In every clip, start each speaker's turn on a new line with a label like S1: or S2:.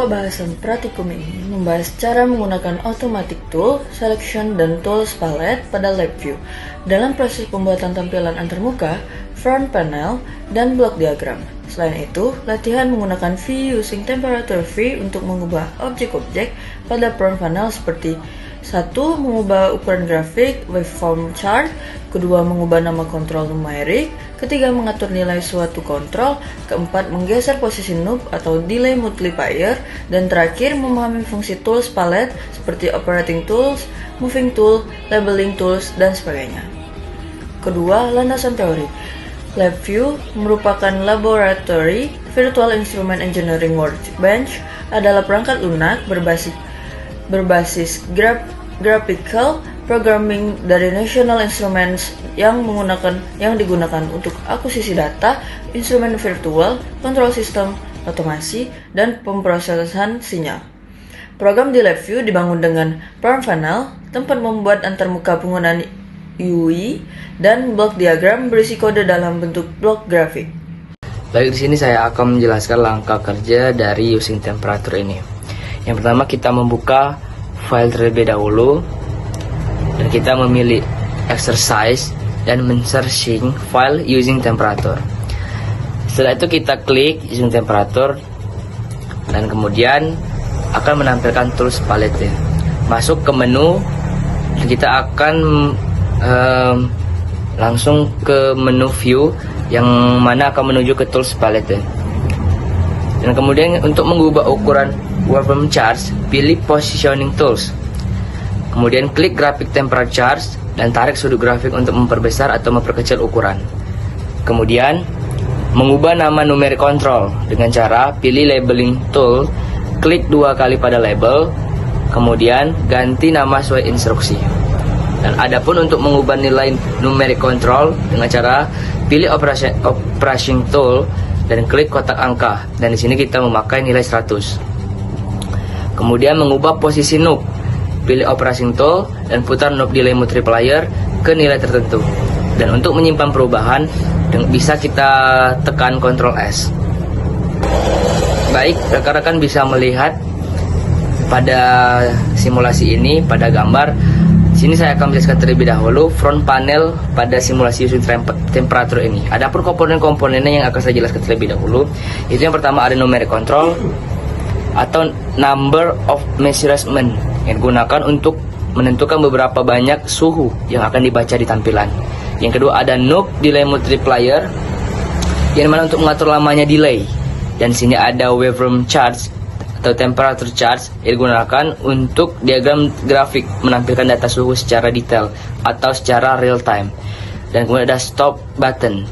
S1: Pembahasan praktikum ini membahas cara menggunakan automatic tool, selection, dan tools palette pada LabVIEW dalam proses pembuatan tampilan antarmuka, front panel, dan block diagram. Selain itu, latihan menggunakan view using temperature V untuk mengubah objek-objek pada front panel seperti 1. Mengubah ukuran grafik, waveform chart. 2. Mengubah nama kontrol numerik. 3. Mengatur nilai suatu kontrol. 4. Menggeser posisi knob atau delay multiplier. Dan terakhir, memahami fungsi tools palette seperti operating tools, moving tool, labeling tools, dan sebagainya. Kedua, landasan teori. LabVIEW merupakan laboratory virtual instrument engineering workbench, adalah perangkat lunak berbasis graphical programming dari National Instruments yang digunakan untuk akuisisi data, instrumen virtual, kontrol sistem, otomasi, dan pemrosesan sinyal. Program di LabVIEW dibangun dengan front panel, tempat membuat antarmuka penggunaan UI, dan blok diagram berisi kode dalam bentuk blok grafik.
S2: Baik, di sini saya akan menjelaskan langkah kerja dari using temperature ini. Yang pertama, kita membuka file terlebih dahulu dan kita memilih exercise dan men-searching file using temperature. Setelah itu kita klik using temperature dan kemudian akan menampilkan tools palette. Masuk ke menu dan kita akan langsung ke menu view yang mana akan menuju ke tools palette. Dan kemudian untuk mengubah ukuran waveform charts, pilih positioning tools. Kemudian klik graphic temperature charts dan tarik sudut grafik untuk memperbesar atau memperkecil ukuran. Kemudian mengubah nama numeric control dengan cara pilih labeling tool, klik 2 kali pada label, kemudian ganti nama sesuai instruksi. Dan adapun untuk mengubah nilai numeric control dengan cara pilih operation tool dan klik kotak angka, dan di sini kita memakai nilai 100. Kemudian mengubah posisi knob, pilih operation tool dan putar knob delay multiplier ke nilai tertentu. Dan untuk menyimpan perubahan bisa kita tekan Ctrl S. Baik, rekan-rekan bisa melihat pada simulasi ini pada gambar. Sini saya akan menjelaskan terlebih dahulu front panel pada simulasi using temperature ini. Adapun komponen-komponennya yang akan saya jelaskan terlebih dahulu, itu yang pertama ada numeric control atau number of measurement yang digunakan untuk menentukan beberapa banyak suhu yang akan dibaca di tampilan. Yang kedua ada knob delay multiplier yang mana untuk mengatur lamanya delay. Dan sini ada waveform charts atau temperature charts yang digunakan untuk diagram grafik menampilkan data suhu secara detail atau secara real time. Dan kemudian ada stop button,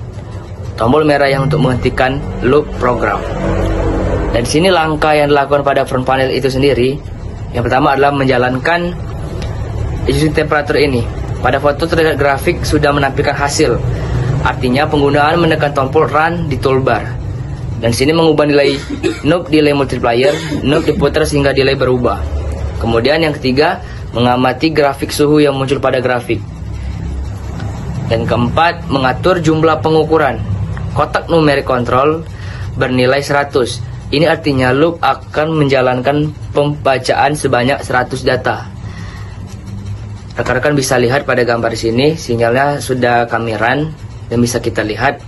S2: tombol merah yang untuk menghentikan loop program. Dan di sini langkah yang dilakukan pada front panel itu sendiri. Yang pertama adalah menjalankan using temperature ini. Pada foto terlihat grafik sudah menampilkan hasil. Artinya penggunaan menekan tombol run di toolbar. Dan sini mengubah nilai knob delay multiplier, knob diputar sehingga delay berubah. Kemudian yang ketiga, mengamati grafik suhu yang muncul pada grafik. Dan keempat, mengatur jumlah pengukuran. Kotak numeric control bernilai 100. Ini artinya loop akan menjalankan pembacaan sebanyak 100 data. Rekan-rekan bisa lihat pada gambar sini, sinyalnya sudah kami run dan bisa kita lihat.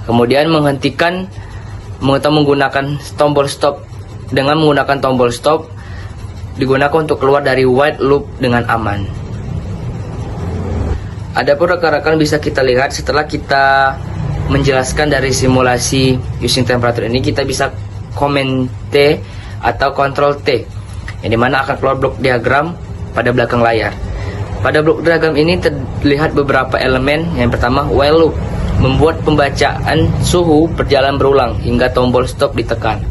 S2: Kemudian menghentikan menggunakan tombol stop. Dengan menggunakan tombol stop digunakan untuk keluar dari white loop dengan aman. Adapun rekan-rekan bisa kita lihat setelah kita menjelaskan dari simulasi using temperature ini, kita bisa Command T atau Ctrl T yang dimana akan keluar blok diagram pada belakang layar. Pada blok diagram ini terlihat beberapa elemen. Yang pertama while loop, membuat pembacaan suhu berjalan berulang hingga tombol stop ditekan.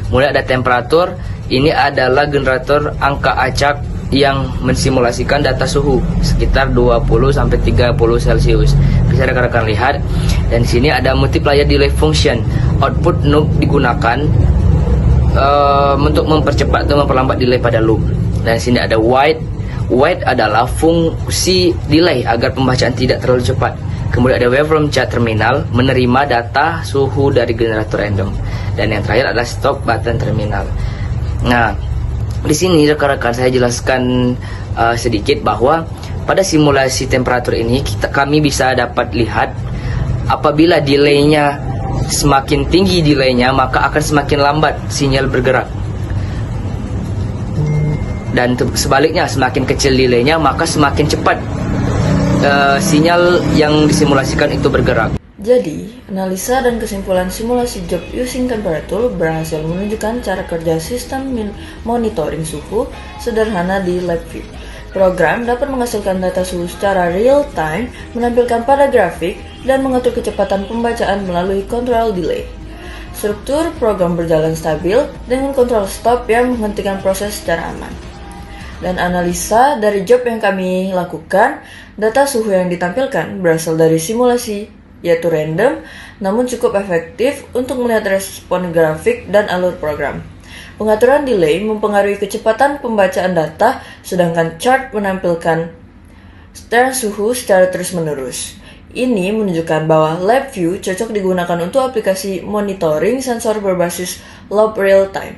S2: Kemudian ada temperatur, ini adalah generator angka acak yang mensimulasikan data suhu sekitar 20 sampai 30 Celcius. Bisa rekan-rekan lihat. Dan di sini ada multiplier delay function. Output knob digunakan untuk mempercepat atau memperlambat delay pada loop. Dan di sini ada wait. Wait adalah fungsi delay agar pembacaan tidak terlalu cepat. Kemudian ada waveform chart terminal, menerima data suhu dari generator random. Dan yang terakhir adalah stop button terminal. Nah, di sini rekan-rekan saya jelaskan sedikit bahwa pada simulasi temperatur ini kami bisa dapat lihat apabila delaynya semakin tinggi delaynya, maka akan semakin lambat sinyal bergerak. Dan sebaliknya, semakin kecil delaynya, maka semakin cepat sinyal yang disimulasikan itu bergerak.
S1: Jadi, analisa dan kesimpulan simulasi job using temperature berhasil menunjukkan cara kerja sistem monitoring suhu sederhana di LabVIEW. Program dapat menghasilkan data suhu secara real time, menampilkan pada grafik, dan mengatur kecepatan pembacaan melalui control delay. Struktur program berjalan stabil dengan kontrol stop yang menghentikan proses secara aman. Dan analisa dari job yang kami lakukan, data suhu yang ditampilkan berasal dari simulasi, yaitu random, namun cukup efektif untuk melihat respon grafik dan alur program. Pengaturan delay mempengaruhi kecepatan pembacaan data, sedangkan chart menampilkan suhu secara terus-menerus. Ini menunjukkan bahwa LabVIEW cocok digunakan untuk aplikasi monitoring sensor berbasis loop real time.